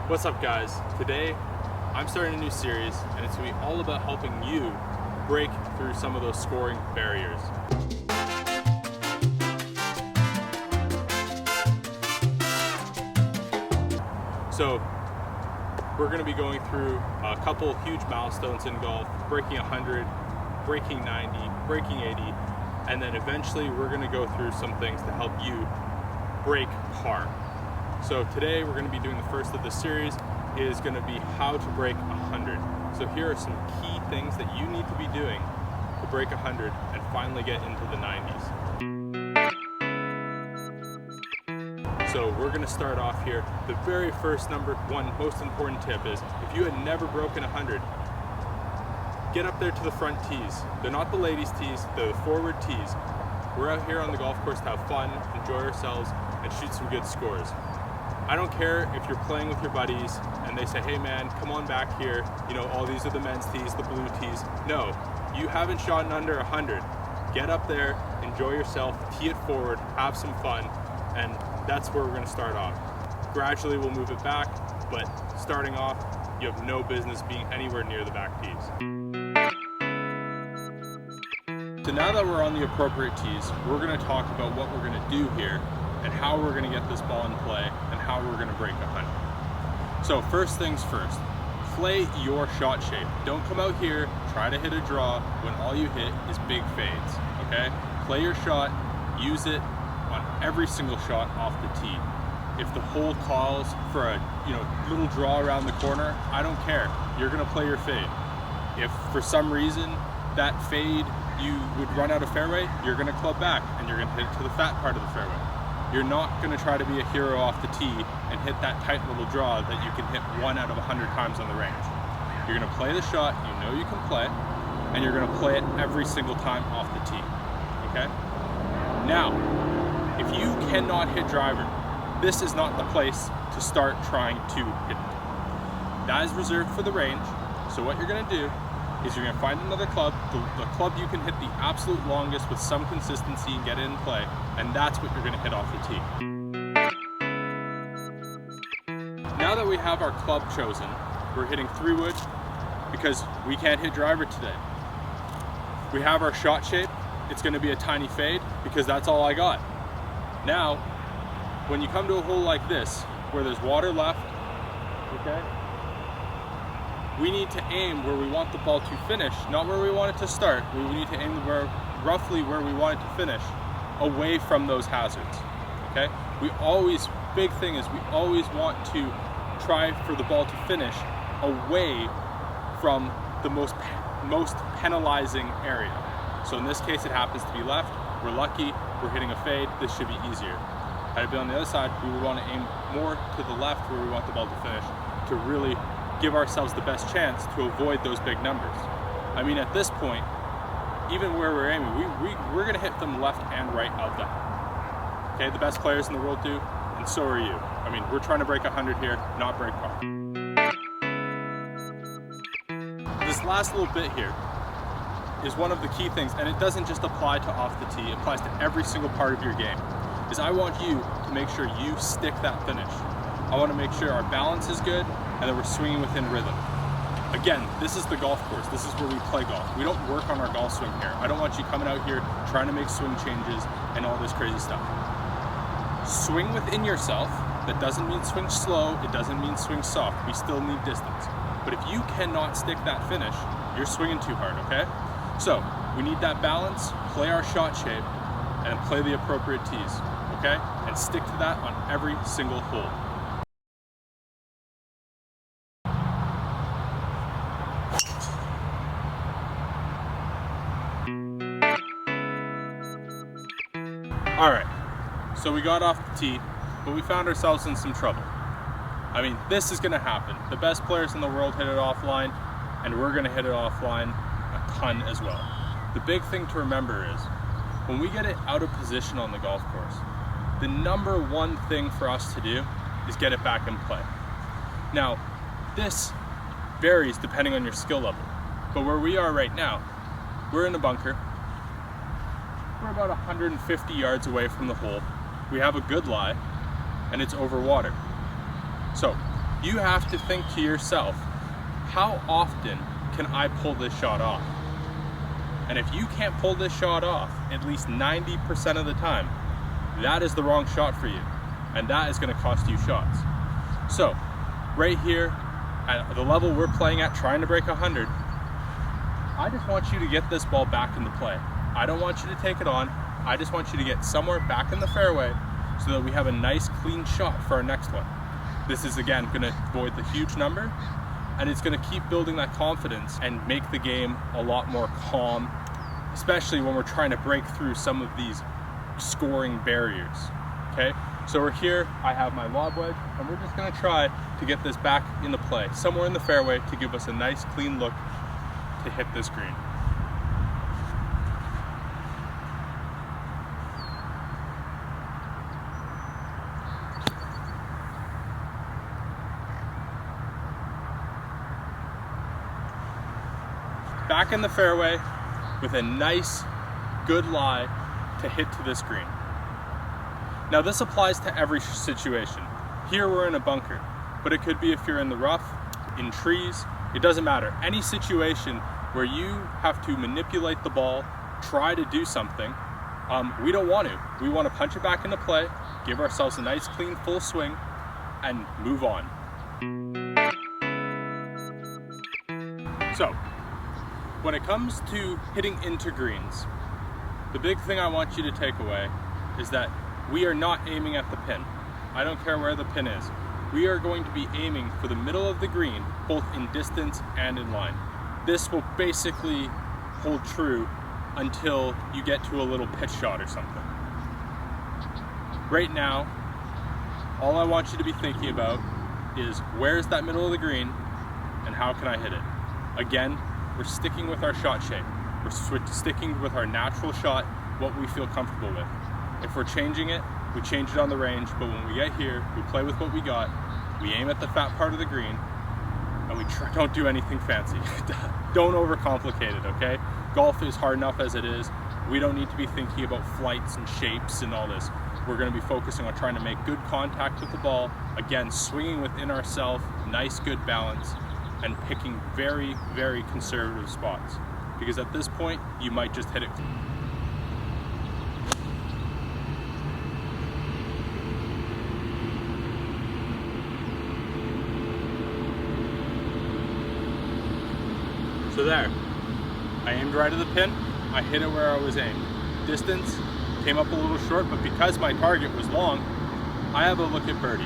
What's up, guys? Today I'm starting a new series and it's going to be all about helping you break through some of those scoring barriers. So we're going to be going through a couple huge milestones in golf: breaking 100, breaking 90, breaking 80, and then eventually we're going to go through some things to help you break par. So today we're going to be doing the first of this series. It is going to be how to break 100. So here are some key things that you need to be doing to break 100 and finally get into the 90s. So we're going to start off here. The very first most important tip is, if you had never broken 100, get up there to the front tees. They're not the ladies' tees, they're the forward tees. We're out here on the golf course to have fun, enjoy ourselves, and shoot some good scores. I don't care if you're playing with your buddies and they say, hey man, come on back here, you know, all these are the men's tees, the blue tees. No, you haven't shot under 100. Get up there, enjoy yourself, tee it forward, have some fun, and that's where we're going to start off. Gradually we'll move it back, but starting off, you have no business being anywhere near the back tees. So now that we're on the appropriate tees, we're going to talk about what we're going to do here and how we're going to get this ball in play and how we're going to break 100. So first things first, play your shot shape. Don't come out here, try to hit a draw when all you hit is big fades, okay? Play your shot, use it on every single shot off the tee. If the hole calls for a little draw around the corner, I don't care. You're going to play your fade. If for some reason that fade you would run out of fairway, you're going to club back and you're going to hit it to the fat part of the fairway. You're not going to try to be a hero off the tee and hit that tight little draw that you can hit 1 out of 100 times on the range. You're going to play the shot you know you can play, and you're going to play it every single time off the tee, okay? Now, if you cannot hit driver, this is not the place to start trying to hit it. That is reserved for the range, so what you're going to do is you're going to find another club, the club you can hit the absolute longest with some consistency and get it in play, and that's what you're going to hit off the tee. Now that we have our club chosen, we're hitting 3-wood because we can't hit driver today. We have our shot shape. It's going to be a tiny fade because that's all I got. Now, when you come to a hole like this, where there's water left, okay, we need to aim where we want the ball to finish, not where we want it to start. We need to aim roughly where we want it to finish, away from those hazards, okay? Big thing is we always want to try for the ball to finish away from the most penalizing area. So in this case, it happens to be left. We're lucky, we're hitting a fade. This should be easier. Had it been on the other side, we would want to aim more to the left where we want the ball to finish to really give ourselves the best chance to avoid those big numbers. I mean, at this point, even where we're aiming, we're going to hit them left and right of that. Okay, the best players in the world do, and so are you. I mean, we're trying to break 100 here, not break par. This last little bit here is one of the key things, and it doesn't just apply to off the tee, it applies to every single part of your game, is I want you to make sure you stick that finish. I want to make sure our balance is good and that we're swinging within rhythm. Again, this is the golf course. This is where we play golf. We don't work on our golf swing here. I don't want you coming out here trying to make swing changes and all this crazy stuff. Swing within yourself. That doesn't mean swing slow. It doesn't mean swing soft. We still need distance. But if you cannot stick that finish, you're swinging too hard, okay? So we need that balance, play our shot shape, and play the appropriate tees, okay? And stick to that on every single hole. All right, so we got off the tee, but we found ourselves in some trouble. I mean, this is gonna happen. The best players in the world hit it offline, and we're gonna hit it offline a ton as well. The big thing to remember is, when we get it out of position on the golf course, the number one thing for us to do is get it back in play. Now, this varies depending on your skill level, but where we are right now, we're in a bunker. We're about 150 yards away from the hole. We have a good lie, and it's over water. So you have to think to yourself, how often can I pull this shot off? And if you can't pull this shot off at least 90% of the time, that is the wrong shot for you. And that is gonna cost you shots. So, right here, at the level we're playing at, trying to break 100, I just want you to get this ball back into play. I don't want you to take it on. I just want you to get somewhere back in the fairway so that we have a nice clean shot for our next one. This is, again, gonna avoid the huge number, and it's gonna keep building that confidence and make the game a lot more calm, especially when we're trying to break through some of these scoring barriers, okay? So we're here, I have my lob wedge, and we're just gonna try to get this back into play, somewhere in the fairway to give us a nice clean look to hit this green. Back in the fairway with a nice, good lie to hit to this green. Now this applies to every situation. Here we're in a bunker, but it could be if you're in the rough, in trees, it doesn't matter. Any situation where you have to manipulate the ball, try to do something, we don't want to. We want to punch it back into play, give ourselves a nice, clean, full swing, and move on. So, when it comes to hitting into greens, the big thing I want you to take away is that we are not aiming at the pin. I don't care where the pin is. We are going to be aiming for the middle of the green, both in distance and in line. This will basically hold true until you get to a little pitch shot or something. Right now, all I want you to be thinking about is where's that middle of the green and how can I hit it? Again, we're sticking with our shot shape. We're sticking with our natural shot, what we feel comfortable with. If we're changing it, we change it on the range, but when we get here, we play with what we got, we aim at the fat part of the green, and we don't do anything fancy. Don't overcomplicate it, okay? Golf is hard enough as it is. We don't need to be thinking about flights and shapes and all this. We're gonna be focusing on trying to make good contact with the ball, again, swinging within ourselves, nice, good balance, and picking very, very conservative spots. Because at this point, you might just hit it. So there, I aimed right at the pin, I hit it where I was aimed. Distance came up a little short, but because my target was long, I have a look at birdie.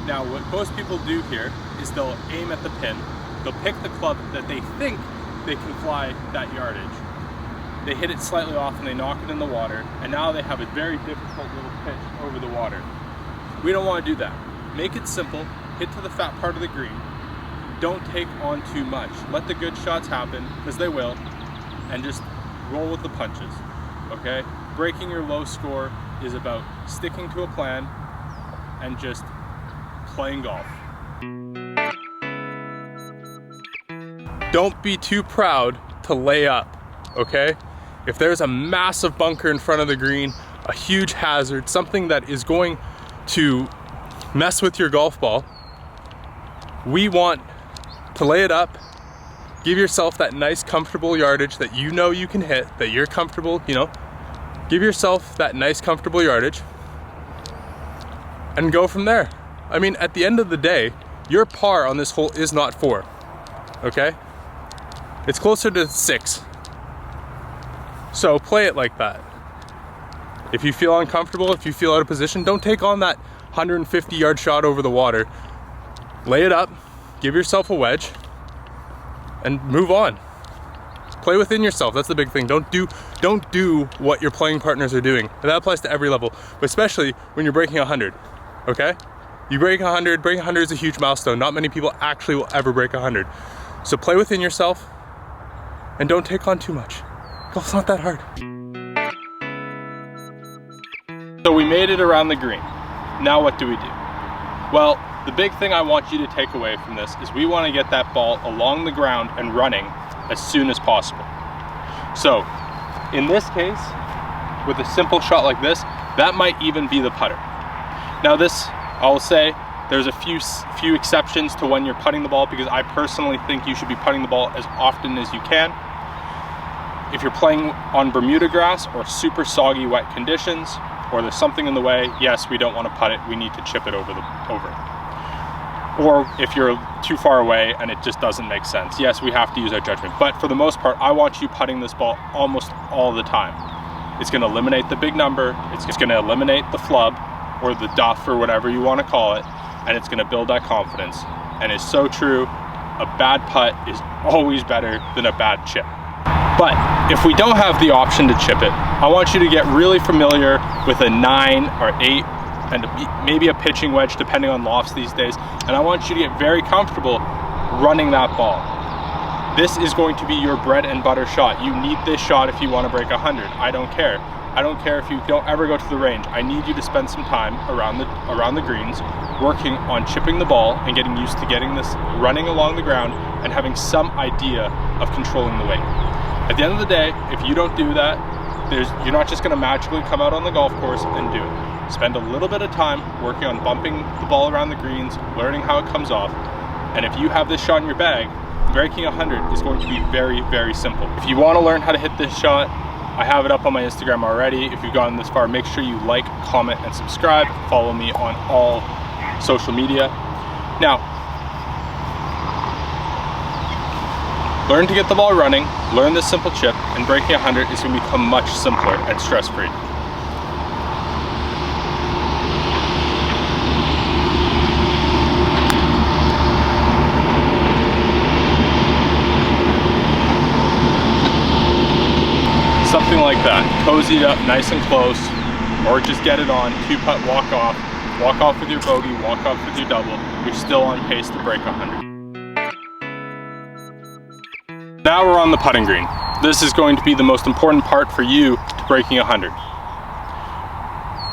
Now what most people do here is they'll aim at the pin, they'll pick the club that they think they can fly that yardage. They hit it slightly off and they knock it in the water, and now they have a very difficult little pitch over the water. We don't want to do that. Make it simple, hit to the fat part of the green. Don't take on too much. Let the good shots happen, because they will, and just roll with the punches, okay? Breaking your low score is about sticking to a plan and just playing golf. Don't be too proud to lay up, okay? If there's a massive bunker in front of the green, a huge hazard, something that is going to mess with your golf ball, we want to lay it up, give yourself that nice comfortable yardage that you know you can hit, that you're comfortable, you know, give yourself that nice comfortable yardage and go from there. I mean, at the end of the day, your par on this hole is not 4, okay? It's closer to 6. So play it like that. If you feel uncomfortable, if you feel out of position, don't take on that 150-yard shot over the water. Lay it up, give yourself a wedge, and move on. Play within yourself, that's the big thing. Don't do what your playing partners are doing. And that applies to every level, but especially when you're breaking 100, okay? You break 100, breaking 100 is a huge milestone. Not many people actually will ever break 100. So play within yourself, and don't take on too much. Golf's not that hard. So we made it around the green. Now what do we do? Well, the big thing I want you to take away from this is we want to get that ball along the ground and running as soon as possible. So in this case, with a simple shot like this, that might even be the putter. Now this, I'll say, There's a few exceptions to when you're putting the ball, because I personally think you should be putting the ball as often as you can. If you're playing on Bermuda grass or super soggy wet conditions, or there's something in the way, yes, we don't want to putt it, we need to chip it over. Or if you're too far away and it just doesn't make sense, yes, we have to use our judgment. But for the most part, I want you putting this ball almost all the time. It's going to eliminate the big number, it's going to eliminate the flub or the duff or whatever you want to call it, and it's going to build that confidence. And it's so true, a bad putt is always better than a bad chip. But if we don't have the option to chip it, I want you to get really familiar with a 9 or 8 and maybe a pitching wedge depending on lofts these days. And I want you to get very comfortable running that ball. This is going to be your bread and butter shot. You need this shot if you want to break 100. I don't care. I don't care if you don't ever go to the range. I need you to spend some time around the greens working on chipping the ball and getting used to getting this running along the ground and having some idea of controlling the weight. At the end of the day, if you don't do that, you're not just going to magically come out on the golf course and do it. Spend a little bit of time working on bumping the ball around the greens, learning how it comes off, and if you have this shot in your bag, breaking 100 is going to be very, very simple. If you want to learn how to hit this shot, I have it up on my Instagram already. If you've gotten this far, make sure you like, comment, and subscribe. Follow me on all social media. Now, learn to get the ball running, learn this simple chip, and breaking 100 is going to become much simpler and stress-free. Something like that, cozied up nice and close, or just get it on, 2-putt, walk off with your bogey, walk off with your double. You're still on pace to break 100. Now we're on the putting green. This is going to be the most important part for you to breaking 100.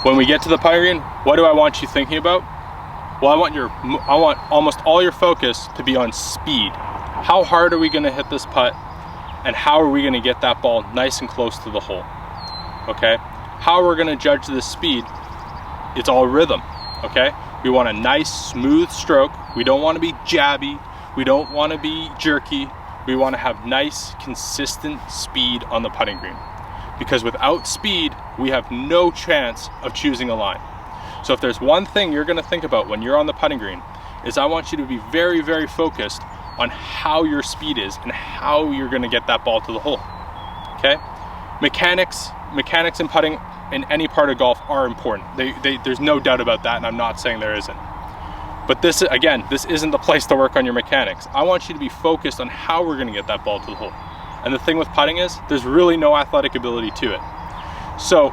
When we get to the putting green, what do I want you thinking about? Well, I want almost all your focus to be on speed. How hard are we going to hit this putt? And how are we going to get that ball nice and close to the hole? Okay? How we're going to judge this speed, it's all rhythm. Okay? We want a nice, smooth stroke. We don't want to be jabby. We don't want to be jerky. We want to have nice, consistent speed on the putting green. Because without speed, we have no chance of choosing a line. So if there's one thing you're going to think about when you're on the putting green, is I want you to be very, very focused on how your speed is and how you're going to get that ball to the hole. Okay? Mechanics in putting in any part of golf are important. There's no doubt about that, and I'm not saying there isn't. But this isn't the place to work on your mechanics. I want you to be focused on how we're going to get that ball to the hole. And the thing with putting is, there's really no athletic ability to it. So,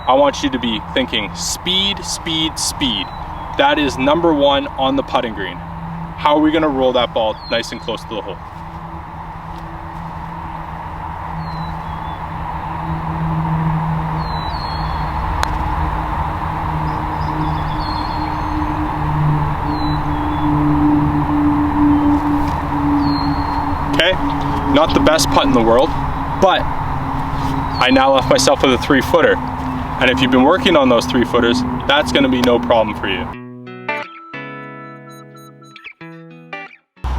I want you to be thinking speed, speed, speed. That is number one on the putting green. How are we going to roll that ball nice and close to the hole? Okay, not the best putt in the world, but I now left myself with a 3-footer. And if you've been working on those 3-footers, that's going to be no problem for you.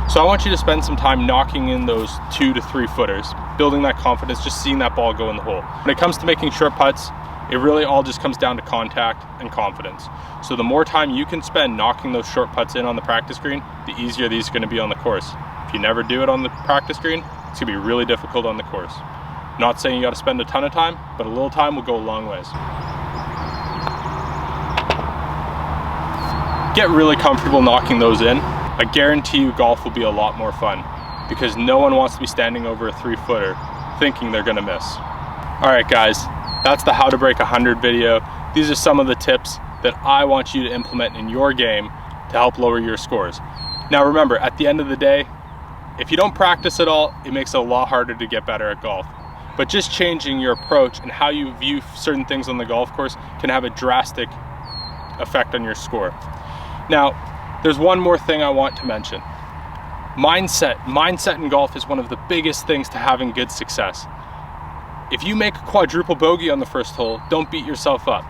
So I want you to spend some time knocking in those 2 to 3 footers, building that confidence, just seeing that ball go in the hole. When it comes to making short putts, it really all just comes down to contact and confidence. So the more time you can spend knocking those short putts in on the practice green, the easier these are going to be on the course. If you never do it on the practice green, it's going to be really difficult on the course. Not saying you got to spend a ton of time, but a little time will go a long ways. Get really comfortable knocking those in. I guarantee you golf will be a lot more fun because no one wants to be standing over a 3-footer thinking they're gonna miss. All right guys, that's the how to break 100 video. These are some of the tips that I want you to implement in your game to help lower your scores. Now remember, at the end of the day, if you don't practice at all, it makes it a lot harder to get better at golf. But just changing your approach and how you view certain things on the golf course can have a drastic effect on your score. Now, there's one more thing I want to mention. Mindset in golf is one of the biggest things to having good success. If you make a quadruple bogey on the first hole, don't beat yourself up.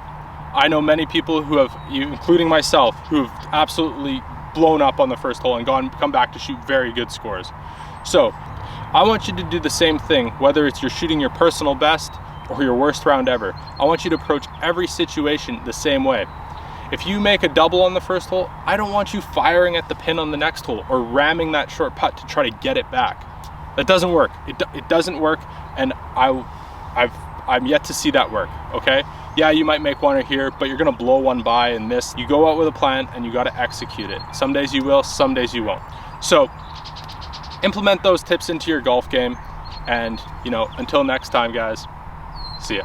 I know many people who have, including myself, who have absolutely blown up on the first hole and come back to shoot very good scores. So I want you to do the same thing, whether it's you're shooting your personal best or your worst round ever. I want you to approach every situation the same way. If you make a double on the first hole, I don't want you firing at the pin on the next hole or ramming that short putt to try to get it back. That doesn't work. It doesn't work, and I'm yet to see that work, okay? Yeah, you might make one or here, but you're gonna blow one by and miss. You go out with a plan and you gotta execute it. Some days you will, some days you won't. So implement those tips into your golf game, and until next time, guys, see ya.